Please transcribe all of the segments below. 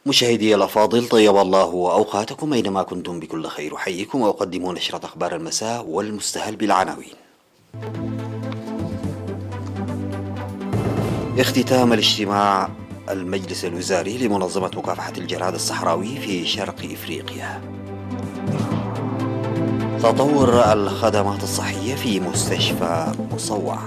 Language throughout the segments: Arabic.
مشاهدي الأفاضل، طيب الله أوقاتكم أينما كنتم بكل خير. أحييكم وأقدم نشرة أخبار المساء والمستهل بالعناوين. اختتام الاجتماع المجلس الوزاري لمنظمة مكافحة الجراد الصحراوي في شرق إفريقيا. تطور الخدمات الصحية في مستشفى مصوع.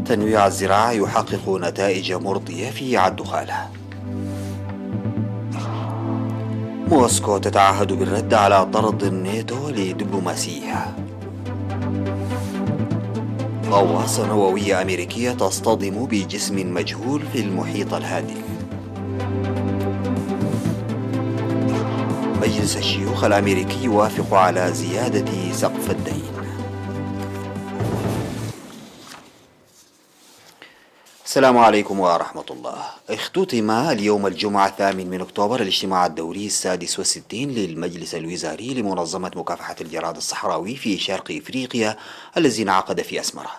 تنويع الزراعة يحقق نتائج مرضية في عدخالة. موسكو تتعهد بالرد على طرد الناتو لدبلوماسيها. غواصة نووية أمريكية تصطدم بجسم مجهول في المحيط الهادئ. مجلس الشيوخ الأمريكي يوافق على زيادة سقف الدين. السلام عليكم ورحمة الله. اختتم اليوم الجمعة 8 أكتوبر الاجتماع الدوري السادس والستين للمجلس الوزاري لمنظمة مكافحة الجراد الصحراوي في شرق إفريقيا الذي انعقد في أسمرة.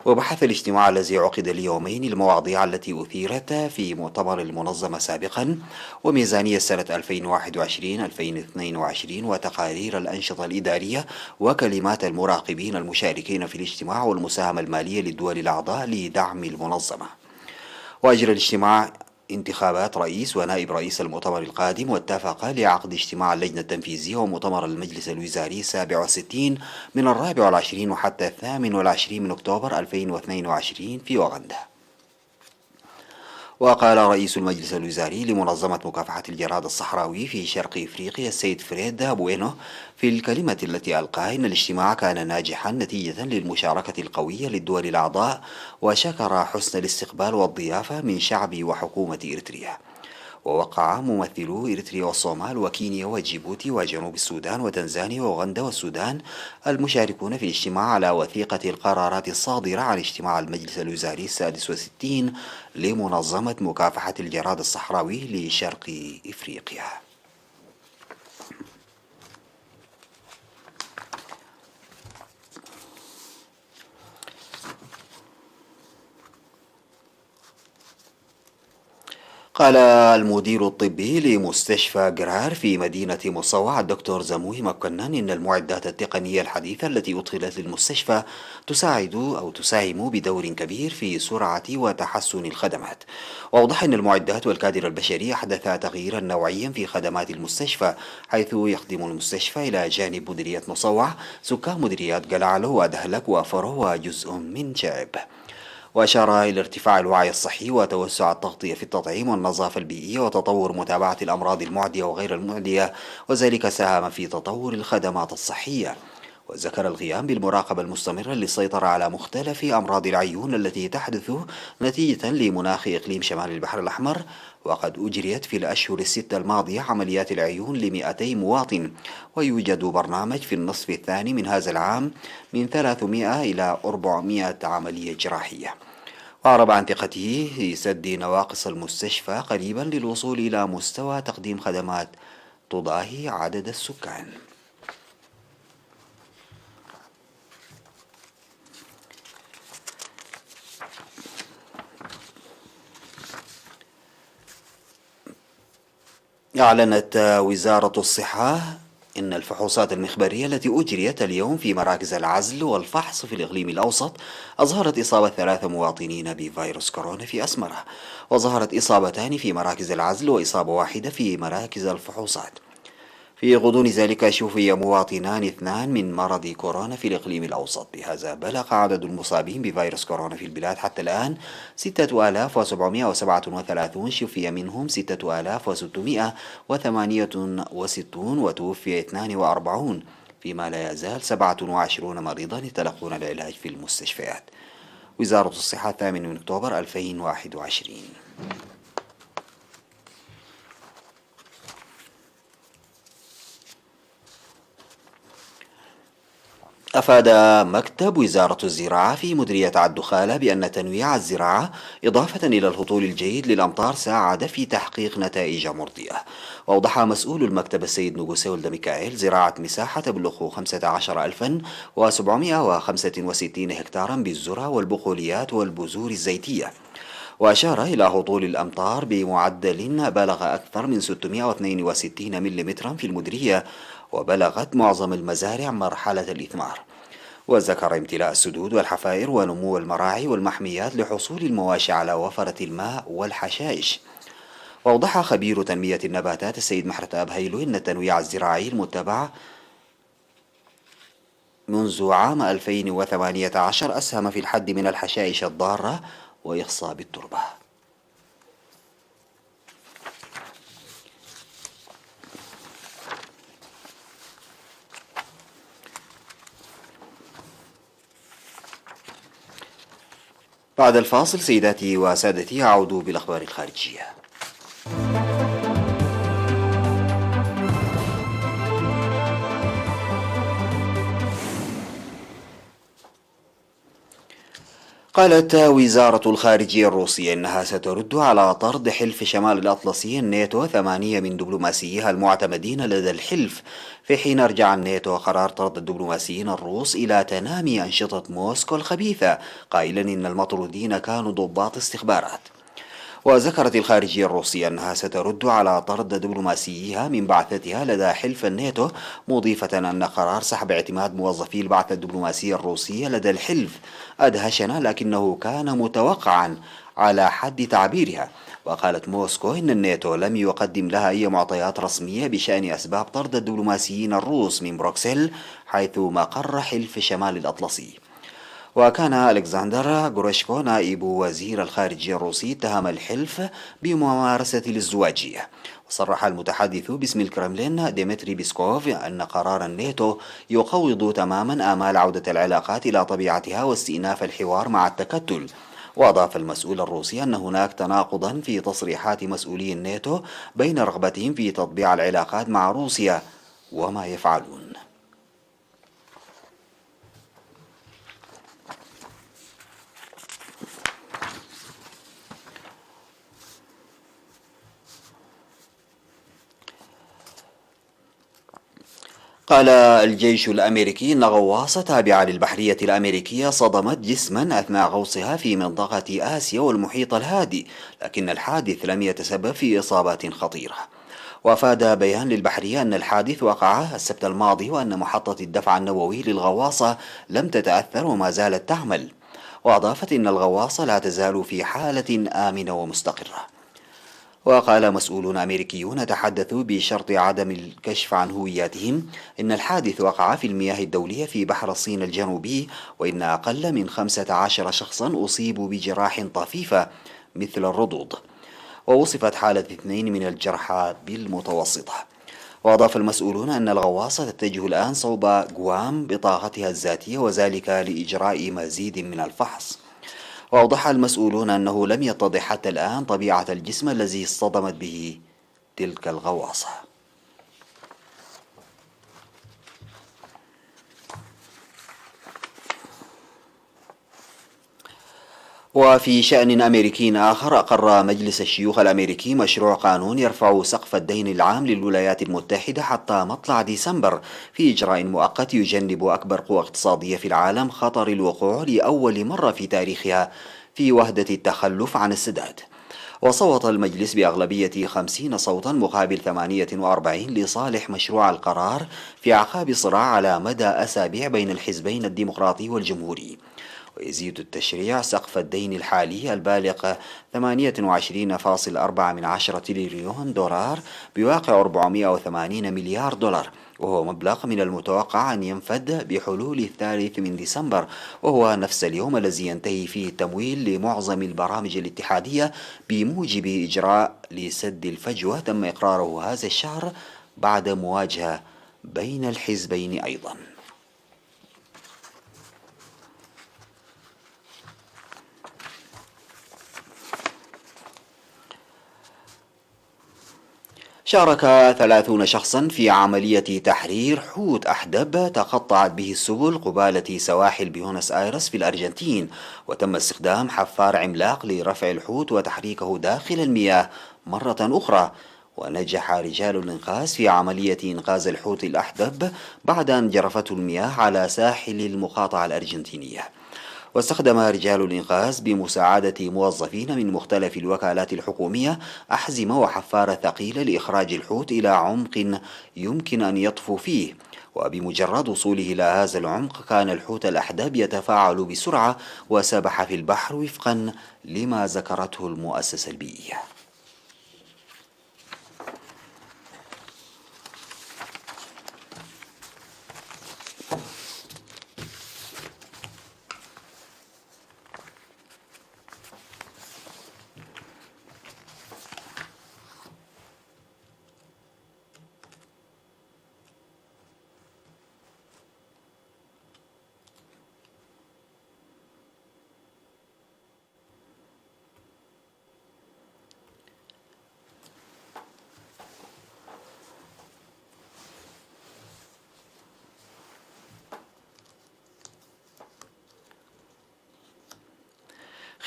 وبحث الاجتماع الذي عقد اليومين المواضيع التي أثيرت في مؤتمر المنظمة سابقا، وميزانية سنة 2021-2022 وتقارير الأنشطة الإدارية وكلمات المراقبين المشاركين في الاجتماع والمساهمة المالية للدول الأعضاء لدعم المنظمة. وأجرى الاجتماع انتخابات رئيس ونائب رئيس المؤتمر القادم، واتفق لعقد اجتماع اللجنة التنفيذية ومؤتمر المجلس الوزاري 67 من 24 وحتى 28 أكتوبر 2022 في أوغندا. وقال رئيس المجلس الوزاري لمنظمة مكافحة الجراد الصحراوي في شرق إفريقيا السيد فريد بوينو في الكلمة التي ألقاها إن الاجتماع كان ناجحا نتيجة للمشاركة القوية للدول الأعضاء، وشكر حسن الاستقبال والضيافة من شعب وحكومة إريتريا. ووقع ممثلو إريتريا والصومال وكينيا وجيبوتي وجنوب السودان وتنزانيا وأوغندا والسودان المشاركون في الاجتماع على وثيقة القرارات الصادرة عن اجتماع المجلس الوزاري السادس والستين لمنظمة مكافحة الجراد الصحراوي لشرق إفريقيا. قال المدير الطبي لمستشفى قرار في مدينة مصوع الدكتور زموي مكنن إن المعدات التقنية الحديثة التي أدخلت للمستشفى تساهم بدور كبير في سرعة وتحسن الخدمات. وأوضح أن المعدات والكادر البشري أحدث تغييرا نوعيا في خدمات المستشفى، حيث يخدم المستشفى إلى جانب مديرية مصوع سكان مديريات قلعلو ودهلك وفرو وجزء من شعب. وأشار إلى ارتفاع الوعي الصحي وتوسع التغطية في التطعيم والنظافة البيئية وتطور متابعة الأمراض المعدية وغير المعدية، وذلك ساهم في تطور الخدمات الصحية. وذكر القيام بالمراقبة المستمرة للسيطرة على مختلف أمراض العيون التي تحدث نتيجة لمناخ إقليم شمال البحر الأحمر. وقد أجريت في الأشهر الستة الماضية عمليات العيون ل200 مواطن، ويوجد برنامج في النصف الثاني من هذا العام من 300 إلى 400 عملية جراحية. وأعرب عن ثقته في سد نواقص المستشفى قريبا للوصول إلى مستوى تقديم خدمات تضاهي عدد السكان. أعلنت وزارة الصحة إن الفحوصات المخبرية التي أجريت اليوم في مراكز العزل والفحص في الإقليم الأوسط أظهرت إصابة 3 مواطنين بفيروس كورونا في أسمرة، وظهرت إصابتان في مراكز العزل وإصابة واحدة في مراكز الفحوصات. في غضون ذلك شوفي مواطنان 2 من مرض كورونا في الإقليم الأوسط. بهذا بلغ عدد المصابين بفيروس كورونا في البلاد حتى الآن 6737، شفي منهم 6668 وتوفي 42، فيما لا يزال 27 مريضا يتلقون العلاج في المستشفيات. وزارة الصحة 8 أكتوبر 2021. أفاد مكتب وزارة الزراعة في مديرية الدخالة بأن تنويع الزراعة إضافة إلى الهطول الجيد للأمطار ساعد في تحقيق نتائج مرضية. وأوضح مسؤول المكتب السيد نوغوسي ولد ميكائيل زراعة مساحة تبلغ 15765 هكتارا بالذرة والبقوليات والبذور الزيتية. وأشار إلى هطول الأمطار بمعدل بلغ أكثر من 662 ملم في المديرية، وبلغت معظم المزارع مرحلة الإثمار. وذكر امتلاء السدود والحفائر ونمو المراعي والمحميات لحصول المواشي على وفرة الماء والحشائش. وأوضح خبير تنمية النباتات السيد محرت أبهيلو أن التنويع الزراعي المتبع منذ عام 2018 أسهم في الحد من الحشائش الضارة وإخصاب التربة. بعد الفاصل سيداتي وسادتي أعود بالأخبار الخارجية. قالت وزارة الخارجية الروسية إنها سترد على طرد حلف شمال الأطلسي الناتو 8 من دبلوماسيها المعتمدين لدى الحلف، في حين رجع الناتو قرار طرد الدبلوماسيين الروس إلى تنامي أنشطة موسكو الخبيثة، قائلا إن المطرودين كانوا ضباط استخبارات. وذكرت الخارجية الروسية أنها سترد على طرد دبلوماسيها من بعثتها لدى حلف الناتو، مضيفة أن قرار سحب اعتماد موظفي البعثة الدبلوماسية الروسية لدى الحلف أدهشنا لكنه كان متوقعا على حد تعبيرها. وقالت موسكو إن الناتو لم يقدم لها أي معطيات رسمية بشأن أسباب طرد الدبلوماسيين الروس من بروكسل حيث مقر حلف شمال الأطلسي. وكان ألكسندر غورشكو نائب وزير الخارجية الروسي اتهم الحلف بممارسة الازدواجية. وصرح المتحدث باسم الكرملين ديمتري بيسكوف أن قرار الناتو يقوض تماما آمال عودة العلاقات إلى طبيعتها واستئناف الحوار مع التكتل. وأضاف المسؤول الروسي أن هناك تناقضا في تصريحات مسؤولي الناتو بين رغبتهم في تطبيع العلاقات مع روسيا وما يفعلون. قال الجيش الأمريكي إن غواصة تابعة للبحرية الأمريكية صدمت جسما أثناء غوصها في منطقة آسيا والمحيط الهادي، لكن الحادث لم يتسبب في إصابات خطيرة. وأفاد بيان للبحرية أن الحادث وقع السبت الماضي وأن محطة الدفع النووي للغواصة لم تتأثر وما زالت تعمل. وأضافت إن الغواصة لا تزال في حالة آمنة ومستقرة. وقال مسؤولون أمريكيون تحدثوا بشرط عدم الكشف عن هوياتهم إن الحادث وقع في المياه الدولية في بحر الصين الجنوبي، وإن أقل من 15 شخصا أصيبوا بجراح طفيفة مثل الرضوض. ووصفت حالة 2 من الجرحى بالمتوسطة. وأضاف المسؤولون أن الغواصة تتجه الآن صوب غوام بطاقتها الذاتية، وذلك لإجراء مزيد من الفحص. وأوضح المسؤولون أنه لم يتضح حتى الآن طبيعة الجسم الذي اصطدمت به تلك الغواصة. وفي شأن أمريكي آخر، أقر مجلس الشيوخ الأمريكي مشروع قانون يرفع سقف الدين العام للولايات المتحدة حتى مطلع ديسمبر، في إجراء مؤقت يجنب أكبر قوى اقتصادية في العالم خطر الوقوع لأول مرة في تاريخها في وهدة التخلف عن السداد. وصوت المجلس بأغلبية 50 صوتا مقابل 48 لصالح مشروع القرار في أعقاب صراع على مدى أسابيع بين الحزبين الديمقراطي والجمهوري. ويزيد التشريع سقف الدين الحالي البالغ 28.4 تريليون دولار بواقع 480 مليار دولار، وهو مبلغ من المتوقع أن ينفد بحلول 3 ديسمبر، وهو نفس اليوم الذي ينتهي فيه التمويل لمعظم البرامج الاتحادية بموجب إجراء لسد الفجوة تم إقراره هذا الشهر بعد مواجهة بين الحزبين أيضا. شارك 30 شخصا في عملية تحرير حوت أحدب تقطعت به السبل قبالة سواحل بيونس آيرس في الأرجنتين، وتم استخدام حفار عملاق لرفع الحوت وتحريكه داخل المياه مرة أخرى. ونجح رجال الإنقاذ في عملية إنقاذ الحوت الأحدب بعد أن جرفته المياه على ساحل المقاطعة الأرجنتينية. واستخدم رجال الإنقاذ بمساعدة موظفين من مختلف الوكالات الحكومية أحزمة وحفارة ثقيلة لإخراج الحوت إلى عمق يمكن أن يطفو فيه. وبمجرد وصوله إلى هذا العمق كان الحوت الأحدب يتفاعل بسرعة وسبح في البحر وفقا لما ذكرته المؤسسة البيئية.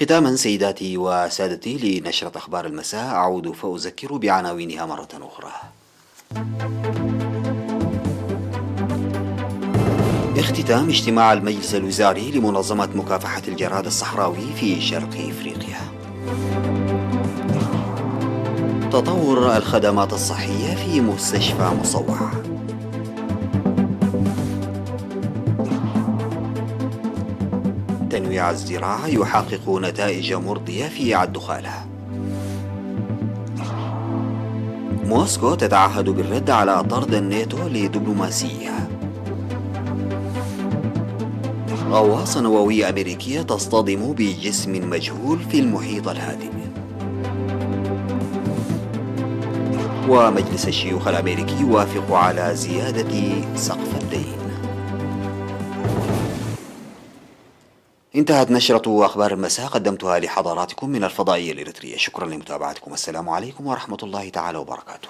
ختاما سيداتي وسادتي لنشرة أخبار المساء أعود فأذكر بعناوينها مرة أخرى. اختتام اجتماع المجلس الوزاري لمنظمة مكافحة الجراد الصحراوي في شرق إفريقيا. تطور الخدمات الصحية في مستشفى مصوع. تنويع الزراعة يحقق نتائج مرضية في الدخالة. موسكو تتعهد بالرد على طرد الناتو لدبلوماسية. غواصة نووية أمريكية تصطدم بجسم مجهول في المحيط الهادئ. ومجلس الشيوخ الأمريكي يوافق على زيادة سقف الدين. انتهت نشرة أخبار المساء قدمتها لحضراتكم من الفضائية الإريترية. شكرا لمتابعتكم. السلام عليكم ورحمة الله تعالى وبركاته.